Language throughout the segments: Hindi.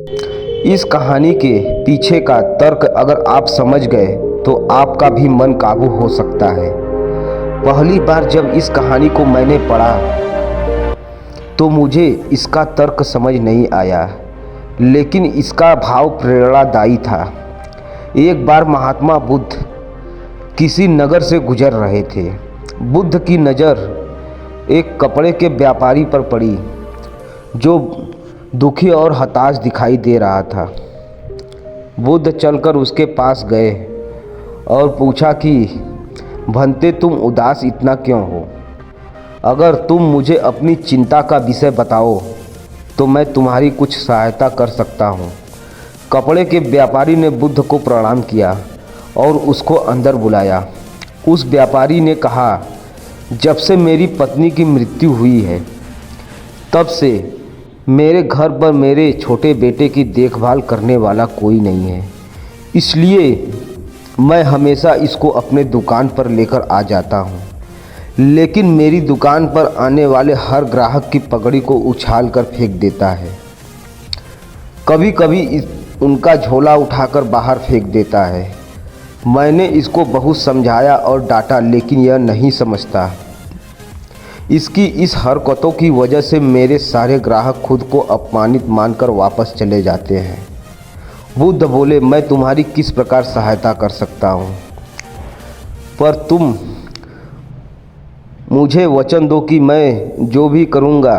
इस कहानी के पीछे का तर्क अगर आप समझ गए तो आपका भी मन काबू हो सकता है। पहली बार जब इस कहानी को मैंने पढ़ा तो मुझे इसका तर्क समझ नहीं आया, लेकिन इसका भाव प्रेरणादायी था। एक बार महात्मा बुद्ध किसी नगर से गुजर रहे थे। बुद्ध की नज़र एक कपड़े के व्यापारी पर पड़ी जो दुखी और हताश दिखाई दे रहा था। बुद्ध चलकर उसके पास गए और पूछा कि भंते तुम उदास इतना क्यों हो? अगर तुम मुझे अपनी चिंता का विषय बताओ तो मैं तुम्हारी कुछ सहायता कर सकता हूँ। कपड़े के व्यापारी ने बुद्ध को प्रणाम किया और उसको अंदर बुलाया। उस व्यापारी ने कहा, जब से मेरी पत्नी की मृत्यु हुई है तब से मेरे घर पर मेरे छोटे बेटे की देखभाल करने वाला कोई नहीं है, इसलिए मैं हमेशा इसको अपने दुकान पर लेकर आ जाता हूँ। लेकिन मेरी दुकान पर आने वाले हर ग्राहक की पगड़ी को उछाल कर फेंक देता है। कभी कभी उनका झोला उठाकर बाहर फेंक देता है। मैंने इसको बहुत समझाया और डांटा, लेकिन यह नहीं समझता। इसकी इस हरकतों की वजह से मेरे सारे ग्राहक खुद को अपमानित मानकर वापस चले जाते हैं। बुद्ध बोले, मैं तुम्हारी किस प्रकार सहायता कर सकता हूँ? पर तुम मुझे वचन दो कि मैं जो भी करूँगा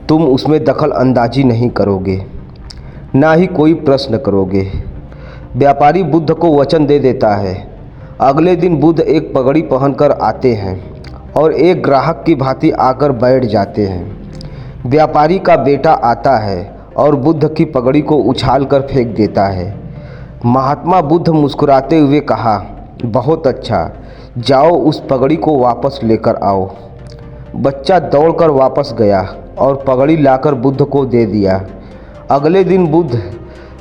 तुम उसमें दखल अंदाजी नहीं करोगे, ना ही कोई प्रश्न करोगे। व्यापारी बुद्ध को वचन दे देता है। अगले दिन बुद्ध एक पगड़ी पहनकर आते हैं और एक ग्राहक की भांति आकर बैठ जाते हैं। व्यापारी का बेटा आता है और बुद्ध की पगड़ी को उछाल कर फेंक देता है। महात्मा बुद्ध मुस्कुराते हुए कहा, बहुत अच्छा, जाओ उस पगड़ी को वापस लेकर आओ। बच्चा दौड़कर वापस गया और पगड़ी लाकर बुद्ध को दे दिया। अगले दिन बुद्ध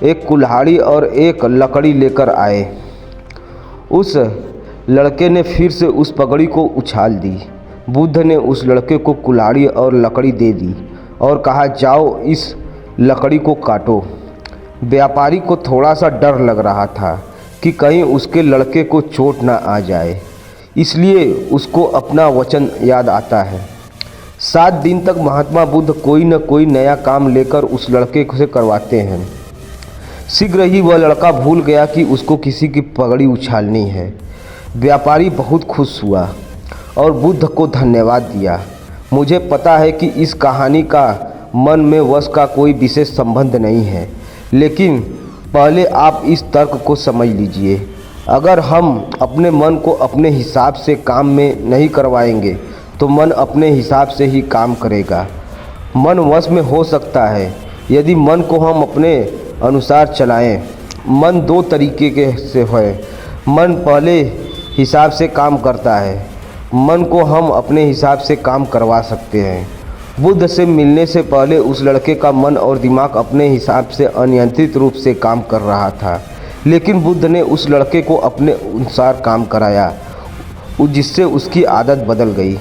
एक कुल्हाड़ी और एक लकड़ी लेकर आए। उस लड़के ने फिर से उस पगड़ी को उछाल दी। बुद्ध ने उस लड़के को कुल्हाड़ी और लकड़ी दे दी और कहा, जाओ इस लकड़ी को काटो। व्यापारी को थोड़ा सा डर लग रहा था कि कहीं उसके लड़के को चोट ना आ जाए, इसलिए उसको अपना वचन याद आता है। 7 दिन तक महात्मा बुद्ध कोई न कोई नया काम लेकर उस लड़के से करवाते हैं। शीघ्र ही वह लड़का भूल गया कि उसको किसी की पगड़ी उछालनी है। व्यापारी बहुत खुश हुआ और बुद्ध को धन्यवाद दिया। मुझे पता है कि इस कहानी का मन में वश का कोई विशेष संबंध नहीं है, लेकिन पहले आप इस तर्क को समझ लीजिए। अगर हम अपने मन को अपने हिसाब से काम में नहीं करवाएंगे तो मन अपने हिसाब से ही काम करेगा। मन वश में हो सकता है यदि मन को हम अपने अनुसार चलाएं। मन 2 तरीके के से है। मन पहले हिसाब से काम करता है। मन को हम अपने हिसाब से काम करवा सकते हैं। बुद्ध से मिलने से पहले उस लड़के का मन और दिमाग अपने हिसाब से अनियंत्रित रूप से काम कर रहा था, लेकिन बुद्ध ने उस लड़के को अपने अनुसार काम कराया, जिससे उसकी आदत बदल गई।